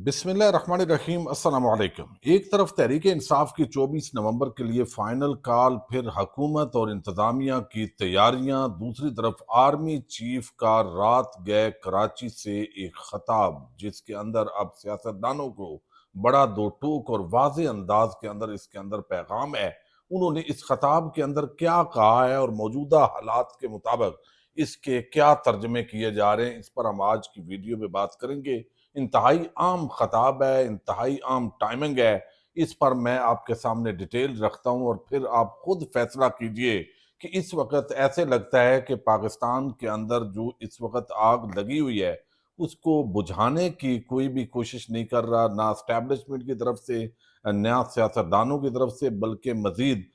بسم اللہ الرحمن الرحیم۔ السلام علیکم۔ ایک طرف تحریک انصاف کی 24 نومبر کے لیے فائنل کال، پھر حکومت اور انتظامیہ کی تیاریاں، دوسری طرف آرمی چیف کا رات گئے کراچی سے ایک خطاب جس کے اندر اب سیاستدانوں کو بڑا دو ٹوک اور واضح انداز کے اندر اس کے اندر پیغام ہے۔ انہوں نے اس خطاب کے اندر کیا کہا ہے اور موجودہ حالات کے مطابق اس کے کیا ترجمے کیے جا رہے ہیں، اس پر ہم آج کی ویڈیو میں بات کریں گے۔ انتہائی عام خطاب ہے، انتہائی عام ٹائمنگ ہے، اس پر میں آپ کے سامنے ڈیٹیل رکھتا ہوں اور پھر آپ خود فیصلہ کیجئے کہ اس وقت ایسے لگتا ہے کہ پاکستان کے اندر جو اس وقت آگ لگی ہوئی ہے اس کو بجھانے کی کوئی بھی کوشش نہیں کر رہا، نہ اسٹیبلشمنٹ کی طرف سے نہ سیاستدانوں کی طرف سے، بلکہ مزید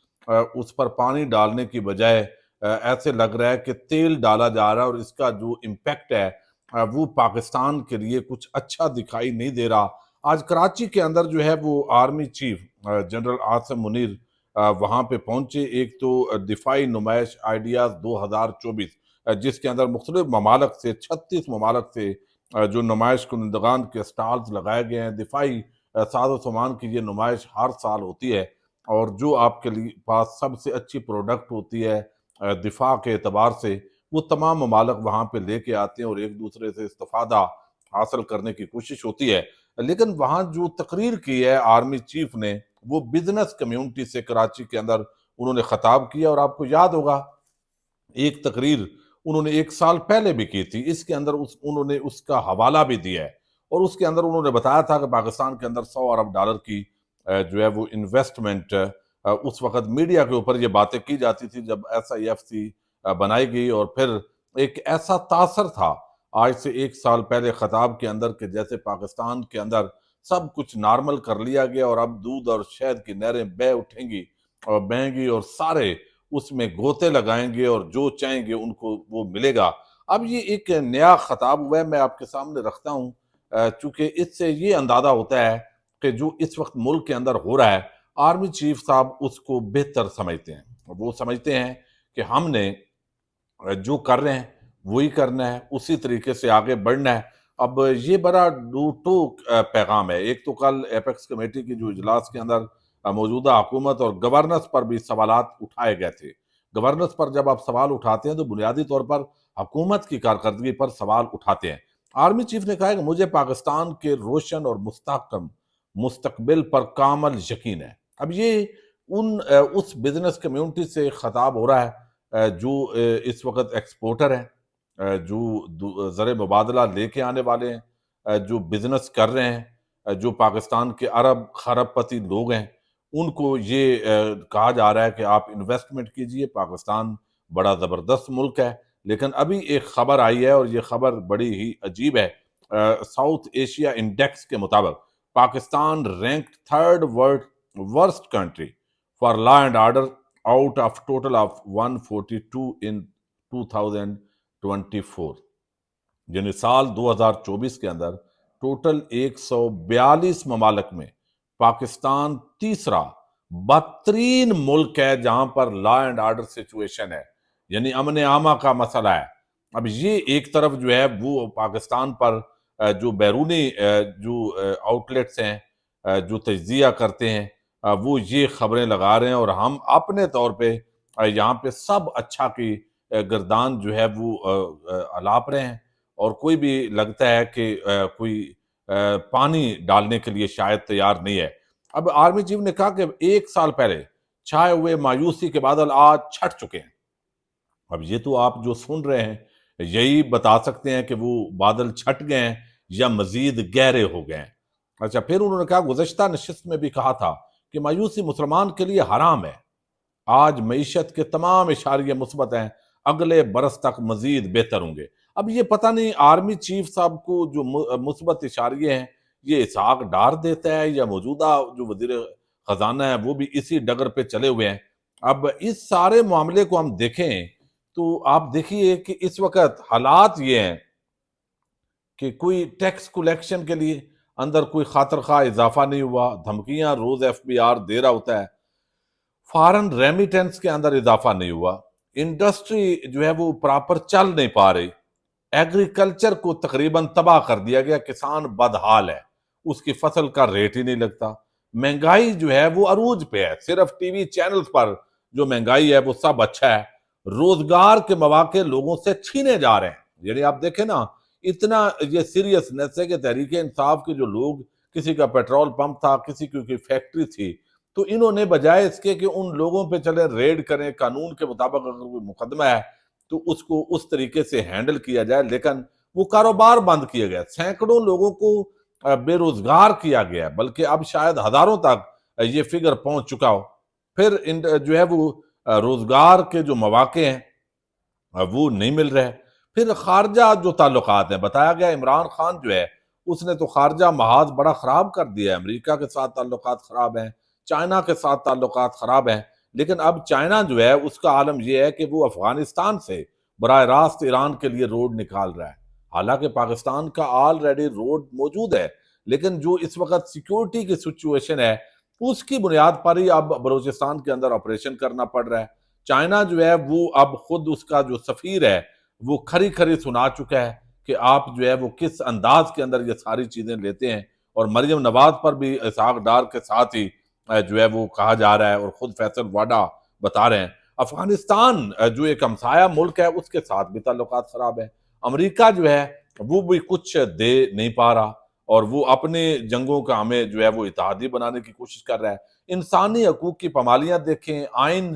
اس پر پانی ڈالنے کی بجائے ایسے لگ رہا ہے کہ تیل ڈالا جا رہا ہے، اور اس کا جو امپیکٹ ہے وہ پاکستان کے لیے کچھ اچھا دکھائی نہیں دے رہا۔ آج کراچی کے اندر جو ہے وہ army chief general Asim Munir وہاں پہ پہنچے۔ ایک تو دفاعی نمائش آئیڈیاز 2024 جس کے اندر مختلف ممالک سے 36 ممالک سے جو نمائش کنندگان کے سٹالز لگائے گئے ہیں۔ دفاعی ساز و سامان کی یہ نمائش ہر سال ہوتی ہے، اور جو آپ کے لیے پاس سب سے اچھی پروڈکٹ ہوتی ہے دفاع کے اعتبار سے، وہ تمام ممالک وہاں پہ لے کے آتے ہیں اور ایک دوسرے سے استفادہ حاصل کرنے کی کوشش ہوتی ہے۔ لیکن وہاں جو تقریر کی ہے آرمی چیف نے، وہ بزنس کمیونٹی سے کراچی کے اندر انہوں نے خطاب کیا، اور آپ کو یاد ہوگا ایک تقریر انہوں نے 1 سال پہلے بھی کی تھی، اس کے اندر انہوں نے اس کا حوالہ بھی دیا ہے، اور اس کے اندر انہوں نے بتایا تھا کہ پاکستان کے اندر 100 ارب ڈالر کی جو ہے وہ انویسٹمنٹ اس وقت میڈیا کے اوپر یہ باتیں کی جاتی تھی جب SIFC بنائی گئی، اور پھر ایک ایسا تاثر تھا آج سے 1 سال پہلے خطاب کے اندر کہ جیسے پاکستان کے اندر سب کچھ نارمل کر لیا گیا اور اب دودھ اور شہد کی نہریں بہہ اٹھیں گی اور بہیں گی، اور سارے اس میں گوتے لگائیں گے اور جو چاہیں گے ان کو وہ ملے گا۔ اب یہ ایک نیا خطاب ہوا ہے، میں آپ کے سامنے رکھتا ہوں چونکہ اس سے یہ اندازہ ہوتا ہے کہ جو اس وقت ملک کے اندر ہو رہا ہے آرمی چیف صاحب اس کو بہتر سمجھتے ہیں۔ وہ سمجھتے ہیں کہ ہم نے جو کر رہے ہیں وہی کرنا ہے، اسی طریقے سے آگے بڑھنا ہے۔ اب یہ بڑا دو ٹوک پیغام ہے۔ ایک تو کل ایپیکس کمیٹی کی جو اجلاس کے اندر موجودہ حکومت اور گورننس پر بھی سوالات اٹھائے گئے تھے۔ گورننس پر جب آپ سوال اٹھاتے ہیں تو بنیادی طور پر حکومت کی کارکردگی پر سوال اٹھاتے ہیں۔ آرمی چیف نے کہا ہے کہ مجھے پاکستان کے روشن اور مستحکم مستقبل پر کامل یقین ہے۔ اب یہ اس بزنس کمیونٹی سے خطاب ہو رہا ہے جو اس وقت ایکسپورٹر ہیں، جو زر مبادلہ لے کے آنے والے ہیں، جو بزنس کر رہے ہیں، جو پاکستان کے ارب خرب پتی لوگ ہیں، ان کو یہ کہا جا رہا ہے کہ آپ انویسٹمنٹ کیجئے، پاکستان بڑا زبردست ملک ہے۔ لیکن ابھی ایک خبر آئی ہے اور یہ خبر بڑی ہی عجیب ہے۔ ساؤتھ ایشیا انڈیکس کے مطابق Pakistan ranked 3rd worst country for law and order out of total of 142 ان 2024، یعنی سال 2024 کے اندر ٹوٹل 142 ممالک میں پاکستان تیسرا بدترین ملک ہے جہاں پر لا اینڈ آرڈر سچویشن ہے، یعنی امن عامہ کا مسئلہ ہے۔ اب یہ ایک طرف جو ہے وہ پاکستان پر جو بیرونی جو آؤٹلیٹس ہیں جو تجزیہ کرتے ہیں وہ یہ خبریں لگا رہے ہیں، اور ہم اپنے طور پہ یہاں پہ سب اچھا کی گردان جو ہے وہ الاپ رہے ہیں، اور کوئی بھی لگتا ہے کہ کوئی پانی ڈالنے کے لیے شاید تیار نہیں ہے۔ اب آرمی چیف نے کہا کہ 1 سال پہلے چھائے ہوئے مایوسی کے بادل آج چھٹ چکے ہیں۔ اب یہ تو آپ جو سن رہے ہیں یہی بتا سکتے ہیں کہ وہ بادل چھٹ گئے ہیں یا مزید گہرے ہو گئے ہیں۔ اچھا، پھر انہوں نے کہا گزشتہ نشست میں بھی کہا تھا کہ مایوسی مسلمان کے لیے حرام ہے۔ آج معیشت کے تمام اشاریے مثبت ہیں، اگلے برس تک مزید بہتر ہوں گے۔ اب یہ پتہ نہیں آرمی چیف صاحب کو جو مثبت اشاریے ہیں یہ اسحاق ڈار دیتا ہے یا موجودہ جو وزیر خزانہ ہے وہ بھی اسی ڈگر پہ چلے ہوئے ہیں۔ اب اس سارے معاملے کو ہم دیکھیں تو آپ دیکھیے کہ اس وقت حالات یہ ہیں کہ کوئی ٹیکس کلیکشن کے لیے اندر کوئی خاطر خواہ اضافہ نہیں ہوا، دھمکیاں روز FBR دے رہا ہوتا ہے، فارن ریمیٹنس کے اندر اضافہ نہیں ہوا، انڈسٹری جو ہے وہ پراپر چل نہیں پا رہی، ایگریکلچر کو تقریباً تباہ کر دیا گیا، کسان بدحال ہے، اس کی فصل کا ریٹ ہی نہیں لگتا. مہنگائی جو ہے وہ عروج پہ ہے. صرف ٹی وی چینلز پر جو مہنگائی ہے وہ سب اچھا ہے. روزگار کے مواقع لوگوں سے چھینے جا رہے ہیں. یعنی آپ دیکھیں نا، اتنا یہ سیریسنیس ہے کہ تحریک انصاف کے جو لوگ، کسی کا پیٹرول پمپ تھا، کسی کی کوئی فیکٹری تھی، تو انہوں نے بجائے اس کے کہ ان لوگوں پہ چلے ریڈ کریں، قانون کے مطابق اگر کوئی مقدمہ ہے تو اس کو اس طریقے سے ہینڈل کیا جائے، لیکن وہ کاروبار بند کیا گیا. سینکڑوں لوگوں کو بے روزگار کیا گیا، بلکہ اب شاید ہزاروں تک یہ فگر پہنچ چکا ہو. پھر جو ہے وہ روزگار کے جو مواقع ہیں وہ نہیں مل رہے. پھر خارجہ جو تعلقات ہیں، بتایا گیا عمران خان جو ہے اس نے تو خارجہ محاذ بڑا خراب کر دیا ہے. امریکہ کے ساتھ تعلقات خراب ہیں، چائنا کے ساتھ تعلقات خراب ہیں. لیکن اب چائنا جو ہے اس کا عالم یہ ہے کہ وہ افغانستان سے براہ راست ایران کے لیے روڈ نکال رہا ہے. حالانکہ پاکستان کا آلریڈی روڈ موجود ہے، لیکن جو اس وقت سیکیورٹی کی سچویشن ہے اس کی بنیاد پر ہی اب بلوچستان کے اندر آپریشن کرنا پڑ رہا ہے. چائنا جو ہے وہ اب خود اس کا جو سفیر ہے وہ کھری کھری سنا چکا ہے کہ آپ جو ہے وہ کس انداز کے اندر یہ ساری چیزیں لیتے ہیں. اور مریم نواز پر بھی اسحاق ڈار کے ساتھ ہی جو ہے وہ کہا جا رہا ہے، اور خود فیصل واڈا بتا رہے ہیں. افغانستان جو ایک ہمسایہ ملک ہے اس کے ساتھ بھی تعلقات خراب ہیں. امریکہ جو ہے وہ بھی کچھ دے نہیں پا رہا، اور وہ اپنے جنگوں کا ہمیں جو ہے وہ اتحادی بنانے کی کوشش کر رہا ہے. انسانی حقوق کی پامالیاں دیکھیں، آئین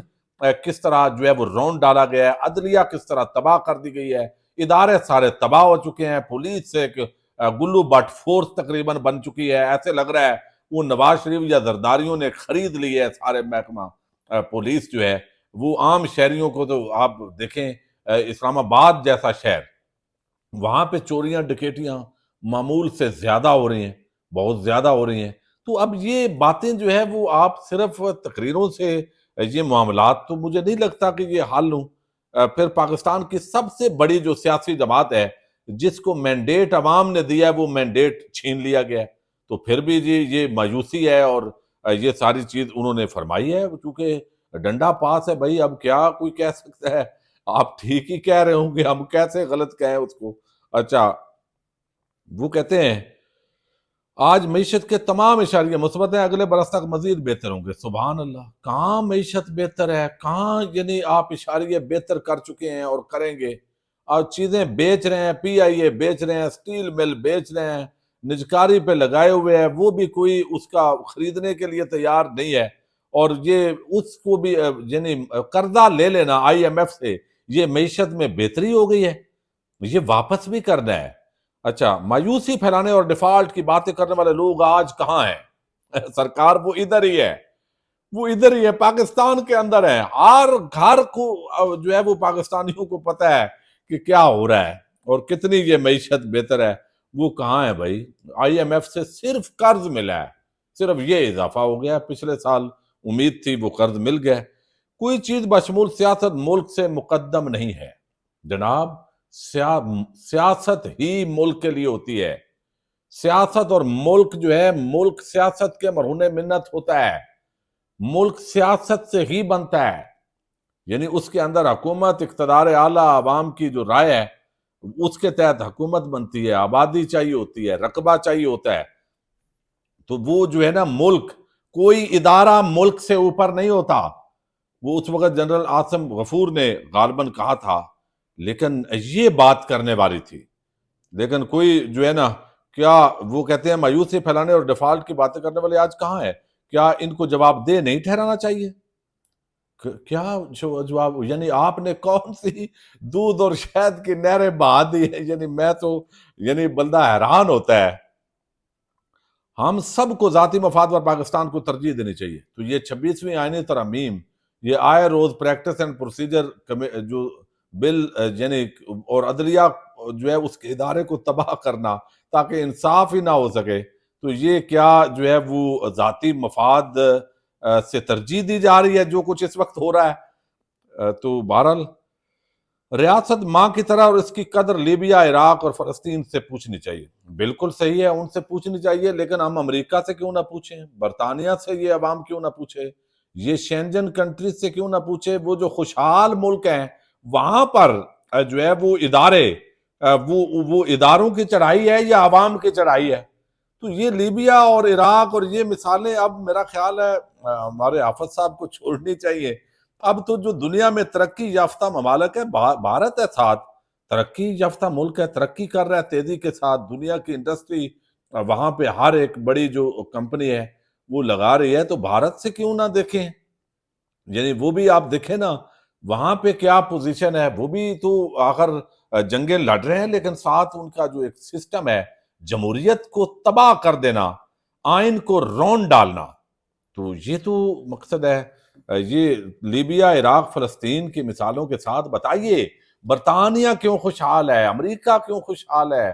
کس طرح جو ہے وہ رون ڈالا گیا ہے، عدلیہ کس طرح تباہ کر دی گئی ہے، ادارے سارے تباہ ہو چکے ہیں، پولیس سے ایک گلو بٹ فورس تقریباً بن چکی ہے. ایسے لگ رہا ہے وہ نواز شریف یا زرداریوں نے خرید لی ہے سارے محکمہ. پولیس جو ہے وہ عام شہریوں کو، تو آپ دیکھیں اسلام آباد جیسا شہر، وہاں پہ چوریاں ڈکیٹیاں معمول سے زیادہ ہو رہی ہیں، بہت زیادہ ہو رہی ہیں. تو اب یہ باتیں جو ہے وہ آپ صرف تقریروں سے یہ معاملات تو مجھے نہیں لگتا کہ یہ حل ہوں. پھر پاکستان کی سب سے بڑی جو سیاسی جماعت ہے جس کو مینڈیٹ عوام نے دیا ہے وہ مینڈیٹ چھین لیا گیا ہے. تو پھر بھی جی یہ مایوسی ہے، اور یہ ساری چیز انہوں نے فرمائی ہے کیونکہ ڈنڈا پاس ہے. بھائی اب کیا کوئی کہہ سکتا ہے؟ آپ ٹھیک ہی کہہ رہے ہوں گے، ہم کیسے غلط کہیں اس کو. اچھا، وہ کہتے ہیں آج معیشت کے تمام اشاریے مثبت ہیں، اگلے برس تک مزید بہتر ہوں گے. سبحان اللہ! کہاں معیشت بہتر ہے، کہاں یعنی آپ اشاریے بہتر کر چکے ہیں اور کریں گے. اور چیزیں بیچ رہے ہیں، پی آئی اے بیچ رہے ہیں، سٹیل مل بیچ رہے ہیں، نجکاری پہ لگائے ہوئے ہیں، وہ بھی کوئی اس کا خریدنے کے لیے تیار نہیں ہے. اور یہ اس کو بھی یعنی قرضہ لے لینا آئی ایم ایف سے، یہ معیشت میں بہتری ہو گئی ہے، یہ واپس بھی کرنا ہے. اچھا، مایوسی پھیلانے اور ڈیفالٹ کی باتیں کرنے والے لوگ آج کہاں ہیں؟ سرکار وہ ادھر ہی ہے، وہ ادھر ہی ہے، پاکستان کے اندر ہے. ہر گھر کو جو ہے وہ پاکستانیوں کو پتہ ہے کہ کیا ہو رہا ہے اور کتنی یہ معیشت بہتر ہے. وہ کہاں ہے بھائی؟ آئی ایم ایف سے صرف قرض ملا ہے، صرف یہ اضافہ ہو گیا. پچھلے سال امید تھی وہ قرض مل گئے. کوئی چیز بشمول سیاست ملک سے مقدم نہیں ہے جناب. سیاست ہی ملک کے لیے ہوتی ہے. سیاست اور ملک جو ہے، ملک سیاست کے مرہون منت ہوتا ہے، ملک سیاست سے ہی بنتا ہے. یعنی اس کے اندر حکومت، اقتدار اعلیٰ، عوام کی جو رائے ہے اس کے تحت حکومت بنتی ہے، آبادی چاہیے ہوتی ہے، رقبہ چاہیے ہوتا ہے. تو وہ جو ہے نا ملک، کوئی ادارہ ملک سے اوپر نہیں ہوتا. وہ اس وقت جنرل عاصم غفور نے غالباً کہا تھا، لیکن یہ بات کرنے والی تھی. لیکن کوئی جو ہے نا، کیا وہ کہتے ہیں مایوسی پھیلانے اور ڈیفالٹ کی باتیں کرنے والے آج کہاں ہے؟ کیا ان کو جواب دہ نہیں ٹھہرانا چاہیے؟ کیا جواب؟ یعنی آپ نے کون سی دودھ اور شہد کی نہریں بہا دی ہے؟ یعنی میں تو یعنی بندہ حیران ہوتا ہے. ہم سب کو ذاتی مفاد پر پاکستان کو ترجیح دینی چاہیے. تو یہ 26ویں آئینی ترامیم، یہ آئے روز پریکٹس اینڈ پروسیجر جو بل یعنی اور عدلیہ جو ہے اس کے ادارے کو تباہ کرنا تاکہ انصاف ہی نہ ہو سکے، تو یہ کیا جو ہے وہ ذاتی مفاد سے ترجیح دی جا رہی ہے جو کچھ اس وقت ہو رہا ہے. تو بہرحال ریاست ماں کی طرح، اور اس کی قدر لیبیا، عراق اور فلسطین سے پوچھنی چاہیے. بالکل صحیح ہے، ان سے پوچھنی چاہیے، لیکن ہم امریکہ سے کیوں نہ پوچھیں؟ برطانیہ سے یہ عوام کیوں نہ پوچھے؟ یہ شینجن کنٹریز سے کیوں نہ پوچھے؟ وہ جو خوشحال ملک ہیں وہاں پر جو ہے وہ ادارے، وہ اداروں کی چڑھائی ہے یا عوام کی چڑھائی ہے؟ تو یہ لیبیا اور عراق اور یہ مثالیں اب میرا خیال ہے ہمارے حافظ صاحب کو چھوڑنی چاہیے. اب تو جو دنیا میں ترقی یافتہ ممالک ہے، بھارت ہے ساتھ، ترقی یافتہ ملک ہے، ترقی کر رہا ہے تیزی کے ساتھ. دنیا کی انڈسٹری وہاں پہ ہر ایک بڑی جو کمپنی ہے وہ لگا رہی ہے، تو بھارت سے کیوں نہ دیکھیں؟ یعنی وہ بھی آپ دیکھیں نا وہاں پہ کیا پوزیشن ہے، وہ بھی تو آخر جنگیں لڑ رہے ہیں، لیکن ساتھ ان کا جو ایک سسٹم ہے جمہوریت کو تباہ کر دینا، آئین کو رون ڈالنا، تو یہ تو مقصد ہے. یہ لیبیا، عراق، فلسطین کی مثالوں کے ساتھ بتائیے برطانیہ کیوں خوشحال ہے، امریکہ کیوں خوشحال ہے،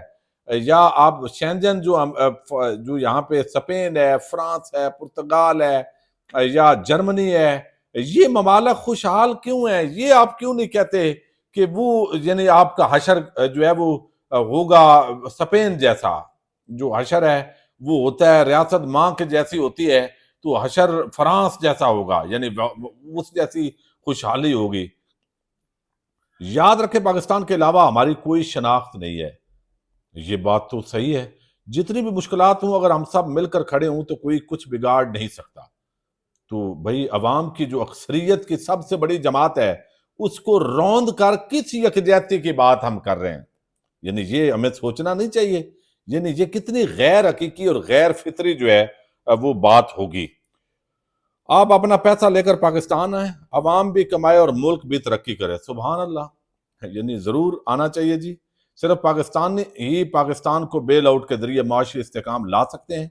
یا آپ شینجن جو یہاں پہ اسپین ہے، فرانس ہے، پرتگال ہے، یا جرمنی ہے، یہ ممالک خوشحال کیوں ہیں؟ یہ آپ کیوں نہیں کہتے کہ وہ یعنی آپ کا حشر جو ہے وہ ہوگا اسپین جیسا؟ جو حشر ہے وہ ہوتا ہے ریاست ماں کے جیسی ہوتی ہے، تو حشر فرانس جیسا ہوگا، یعنی اس جیسی خوشحالی ہوگی. یاد رکھے پاکستان کے علاوہ ہماری کوئی شناخت نہیں ہے، یہ بات تو صحیح ہے. جتنی بھی مشکلات ہوں اگر ہم سب مل کر کھڑے ہوں تو کوئی کچھ بگاڑ نہیں سکتا. تو بھئی عوام کی جو اکثریت کی سب سے بڑی جماعت ہے اس کو روند کر کس یکجہتی کی بات ہم کر رہے ہیں؟ یعنی یہ ہمیں سوچنا نہیں چاہیے؟ یعنی یہ کتنی غیر حقیقی اور غیر فطری جو ہے وہ بات ہوگی. آپ اپنا پیسہ لے کر پاکستان آئیں، عوام بھی کمائے اور ملک بھی ترقی کرے. سبحان اللہ، یعنی ضرور آنا چاہیے جی. صرف پاکستان ہی پاکستان کو بیل آؤٹ کے ذریعے معاشی استحکام لا سکتے ہیں.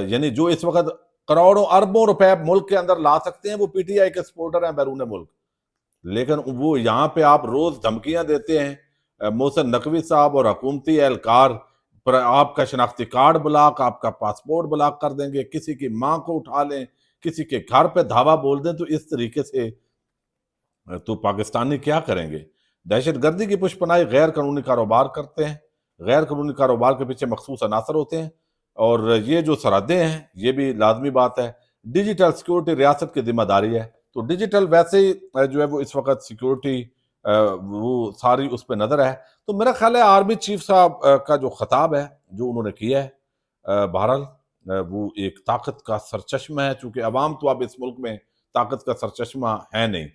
یعنی جو اس وقت کروڑوں اربوں روپے ملک کے اندر لا سکتے ہیں وہ پی ٹی آئی کے سپورٹر ہیں بیرون ملک. لیکن وہ یہاں پہ آپ روز دھمکیاں دیتے ہیں، محسن نقوی صاحب اور حکومتی اہلکار پر آپ کا شناختی کارڈ بلاک، آپ کا پاسپورٹ بلاک کر دیں گے، کسی کی ماں کو اٹھا لیں، کسی کے گھر پہ دھاوا بول دیں. تو اس طریقے سے تو پاکستانی کیا کریں گے؟ دہشت گردی کی پشت پناہی غیر قانونی کاروبار کرتے ہیں، غیر قانونی کاروبار کے پیچھے مخصوص عناصر ہوتے ہیں، اور یہ جو سرحدیں ہیں یہ بھی لازمی بات ہے. ڈیجیٹل سیکورٹی ریاست کی ذمہ داری ہے، تو ڈیجیٹل ویسے ہی جو ہے وہ اس وقت سیکورٹی وہ ساری اس پہ نظر ہے. تو میرا خیال ہے آرمی چیف صاحب کا جو خطاب ہے جو انہوں نے کیا ہے، بہرحال وہ ایک طاقت کا سرچشمہ ہے، چونکہ عوام تو اب اس ملک میں طاقت کا سرچشمہ ہے نہیں،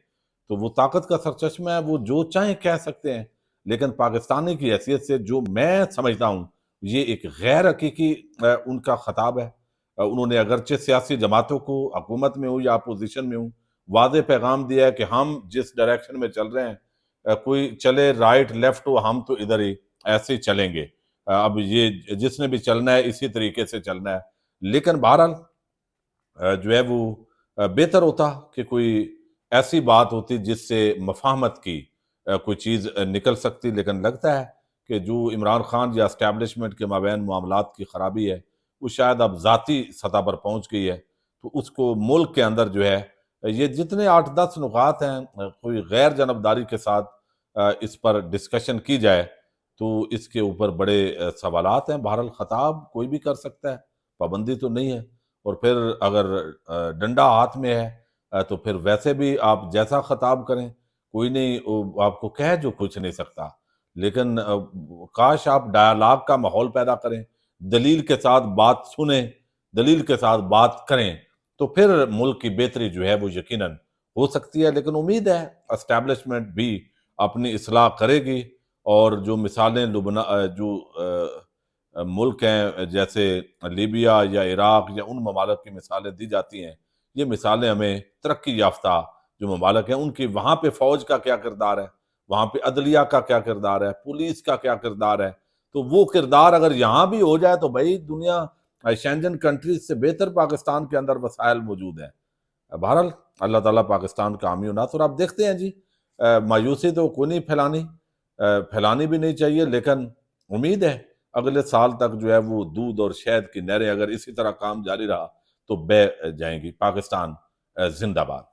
تو وہ طاقت کا سرچشمہ ہے، وہ جو چاہیں کہہ سکتے ہیں. لیکن پاکستانی کی حیثیت سے جو میں سمجھتا ہوں یہ ایک غیر حقیقی ان کا خطاب ہے. انہوں نے اگرچہ سیاسی جماعتوں کو حکومت میں ہوں یا اپوزیشن میں ہوں واضح پیغام دیا ہے کہ ہم جس ڈائریکشن میں چل رہے ہیں، کوئی چلے رائٹ لیفٹ ہو، ہم تو ادھر ہی ایسے ہی چلیں گے. اب یہ جس نے بھی چلنا ہے اسی طریقے سے چلنا ہے. لیکن بہرحال جو ہے وہ بہتر ہوتا کہ کوئی ایسی بات ہوتی جس سے مفاہمت کی کوئی چیز نکل سکتی. لیکن لگتا ہے کہ جو عمران خان یا اسٹیبلشمنٹ کے مابین معاملات کی خرابی ہے وہ شاید اب ذاتی سطح پر پہنچ گئی ہے. تو اس کو ملک کے اندر جو ہے یہ جتنے 8-10 نکات ہیں کوئی غیر جانبداری کے ساتھ اس پر ڈسکشن کی جائے تو اس کے اوپر بڑے سوالات ہیں. بہرحال خطاب کوئی بھی کر سکتا ہے، پابندی تو نہیں ہے. اور پھر اگر ڈنڈا ہاتھ میں ہے تو پھر ویسے بھی آپ جیسا خطاب کریں، کوئی نہیں آپ کو کہہ جو کچھ نہیں سکتا. لیکن کاش آپ ڈائلاگ کا ماحول پیدا کریں، دلیل کے ساتھ بات سنیں، دلیل کے ساتھ بات کریں، تو پھر ملک کی بہتری جو ہے وہ یقیناً ہو سکتی ہے. لیکن امید ہے اسٹیبلشمنٹ بھی اپنی اصلاح کرے گی، اور جو مثالیں جو ملک ہیں جیسے لیبیا یا عراق یا ان ممالک کی مثالیں دی جاتی ہیں، یہ مثالیں ہمیں ترقی یافتہ جو ممالک ہیں ان کی وہاں پہ فوج کا کیا کردار ہے، وہاں پہ عدلیہ کا کیا کردار ہے، پولیس کا کیا کردار ہے، تو وہ کردار اگر یہاں بھی ہو جائے تو بھائی دنیا شینجن کنٹریز سے بہتر پاکستان کے اندر وسائل موجود ہیں. بہرحال اللہ تعالیٰ پاکستان کا حامی و ناصر. آپ دیکھتے ہیں جی مایوسی تو کوئی نہیں پھیلانی بھی نہیں چاہیے، لیکن امید ہے اگلے سال تک جو ہے وہ دودھ اور شہد کی نہریں اگر اسی طرح کام جاری رہا تو بہہ جائیں گی. پاکستان زندہ باد.